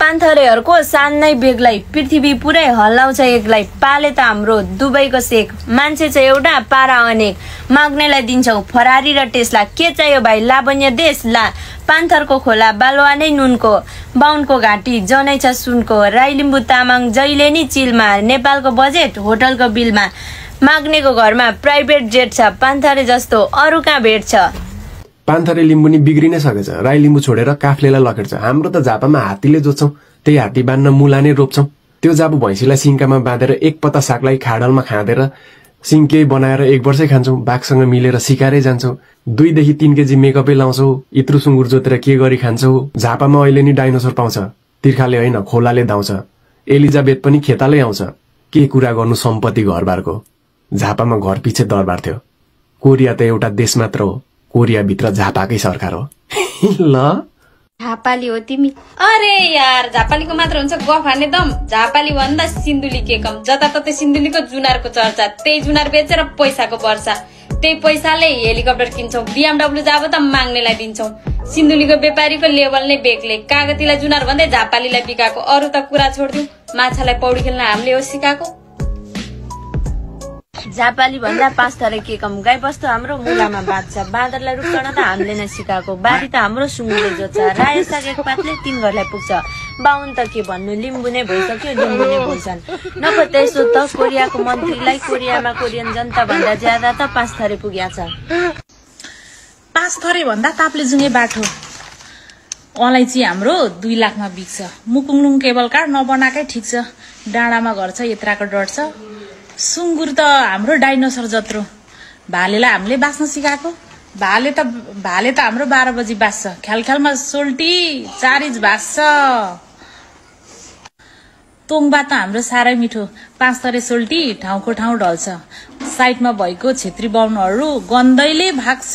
पान्थरेहरूको सान नै बेग्लै, पृथ्वी पुरै हल्लाउँछ एक्लै। पाले त हाम्रो दुबईको सेक, मान्छे छ एउटा पारा अनेक। माग्नेलाई दिन्छौ फरारी र टेस्ला, के चाहियो भाइ लावण्य देश ला। पान्थरको खोला बालुवा नै नुनको, बाहुनको घाँटी जनै छ सुनको। राई लिम्बू तामाङ जहिले नि चिलमा, नेपालको बजेट होटलको बिलमा। माग्नेको घरमा प्राइभेट जेट छ, पान्थरे जस्तो अरू कहाँ भेट छ। पान्थरे लिम्बू नि बिग्रिनै सकेछ, राई लिम्बू छोडेर काफ्लेलाई लखेट्छ। हाम्रो त झापामा हात्तीले जोत्छौं, त्यही हात्ती बान्न मुला नै रोप्छौं। त्यो जाबु भैँसीलाई सिङ्कामा बाँधेर एक पत्ता सागलाई खाडलमा खाँदेर सिङ्के बनाएर एक वर्षै खान्छौं। बाघसँग मिलेर सिकारै जान्छौं। 2 देखि 3 केजी मेकअपै लाउँछौ, इत्रु सुँगुर जोतेर के गरी खान्छौ। झापामा अहिले नि डाइनोसर पाउँछ, तिर्खाले होइन खोलाले धाउँछ। एलिजाबेथ पनि खेतालै आउँछ, के कुरा गर्नु सम्पत्ति घरबारको। झापामा घर पछि दरबार थियो। कोरिया त एउटा देश मात्र हो, कोरिया भित्र झापाकै सरकार हो। ल झापाली हो तिमी? अरे यार, झापालीको मात्र हुन्छ गफ हान्ने दम। झापाली भन्दा सिन्धुली के कम, जताततै सिन्धुलीको जुनारको चर्चा। त्यही जुनार बेचेर पैसाको वर्षा, त्यही पैसाले हेलिकप्टर किन्छौ। BMW जाब त माग्नेलाई दिन्छौ। सिन्धुलीको व्यापारीको लेभल नै बेग्लै, कागतीलाई जुनार भन्दै झापालीलाई बिकाएको। अरू त कुरा छोडिदिउ, माछालाई पौडी खेल्न हामीले हो सिकाएको। झापाली भन्दा पाँचथरे के कम, गाई बस्तु हाम्रो मुलामा बाँध्छ। बाँदरलाई रुचाउन त हामीले नै सिकाएको, बारी त हाम्रो सुँगुरले जोत्छ। रायो साग एक पातले 3 घरलाई पुग्छ। बाहुन त के भन्नु, लिम्बू नै भइसक्यो, लिम्बू नै बोल्छन्। नपत्याइसो त कोरियाको मन्त्रीलाई, कोरियामा कोरियन जनता भन्दा ज्यादा त पाँचथरे पुग्या छ। पाँचथरे भन्दा ताप्लेजुङे बाटो अलैँची हाम्रो 2 लाखमा बिक्छ। मुकुङलुङ केबल कार नबनाएकै ठिक छ, डाँडामा घर छ, यत्राको डर छ। सुँगुर त हाम्रो डाइनोसर जत्रो, भालेलाई हामीले बाँच्न सिकाएको। भाले त हाम्रो 12 बजी बाँच्छ। ख्यालख्यालमा सोल्टी 4 इन्च बाँच्छ। तोङबा त हाम्रो साह्रै मिठो, पाँचथरे सोल्टी ठाउँको ठाउँ ढल्छ। साइडमा भएको छेत्री बाहुनहरू गन्दैले भाग्छ।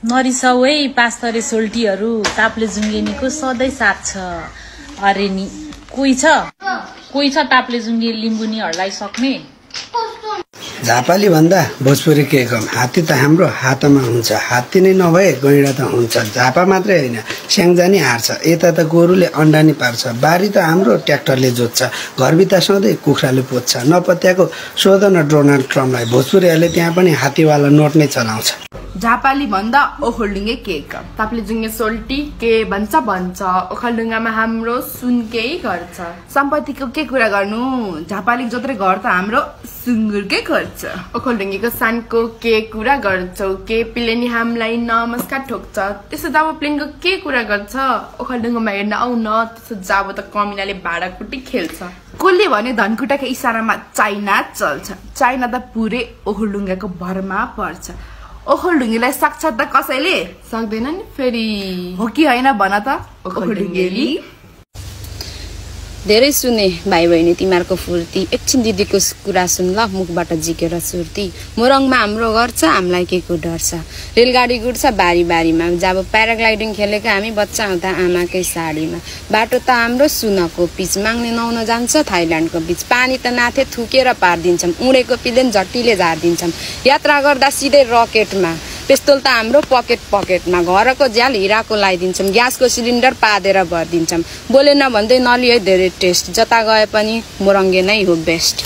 नरिसाउ है पाँचथरे सोल्टीहरू, ताप्लेजुङेनीको सधैँ साथ छ। अरे नि कोही छ ताप्लेजुङे लिम्बुनीहरूलाई सक्ने। झापाली भन्दा भोजपुरी के कम, हात्ती त हाम्रो हातमा हुन्छ। हात्ती नै नभए गैँडा त हुन्छ। झापा मात्रै होइन, स्याङ्जा नि हार्छ। यता त गोरुले अन्डा नि पार्छ। बारी त हाम्रो ट्र्याक्टरले जोत्छ। घरभित्र सधैँ कुखुराले पोत्छ। नपत्याएको सोध न डोनाल्ड ट्रम्पलाई, भोजपुरीहरूले त्यहाँ पनि हात्तीवाला नोट नै चलाउँछ। झापाली भन्दा ओखलढुङ्गे के कम, ताप्लेजुङे सोल्टी के भन्छ भन्छ। ओखलढुङ्गामा हाम्रो सुनकै घर छ। सम्पत्तिको के कुरा गर्नु, झापाली जत्रै घर त हाम्रो सुँगुरकै घर छ। ओखलढुङ्गेको सानको के कुरा गर्छौ, के पिले नि हामीलाई नमस्कार ठोक्छ। त्यसो जाब प्लेनको के कुरा गर्छ, ओखलढुङ्गामा हेर्न आउ न। त्यसो जाब त कमिलाले भाँडाकुटी खेल्छ। कसले भने धनकुटाको इसारामा चाइना चल्छ। चाइना त पुरै ओखलढुङ्गाको भरमा पर्छ। ओखलढुङ्गेलाई सक्छ त कसैले सक्दैन नि फेरि, हो कि होइन भन त ओखलढुङ्गेली। धेरै सुने भाइ बहिनी तिमीहरूको फुर्ती, एकछिन दिदीको कुरा सुन ल, मुखबाट झिकेर सुर्ती। मोरङमा हाम्रो घर छ, हामीलाई के को डर छ। रेलगाडी गुड्छ बारी बारीमा, जब प्याराग्लाइडिङ खेलेको हामी बच्चा हुँदा आमाकै साडीमा। बाटो त हाम्रो सुनको पिच, माग्ने नुहाउन जान्छ थाइल्यान्डको बीच। पानी त नाथे थुकेर पारिदिन्छौँ, उडेको पिलेन झट्टीले झारिदिन्छौँ। यात्रा गर्दा सिधै रकेटमा, पिस्तोल त हाम्रो पकेटमा। घरको झ्याल हिराको लगाइदिन्छौँ, ग्यासको सिलिन्डर पादेर भरिदिन्छौँ। बोलेन भन्दै नलिए धेरै टेस्ट, जता गए पनि मोरङ्गे नै हो बेस्ट।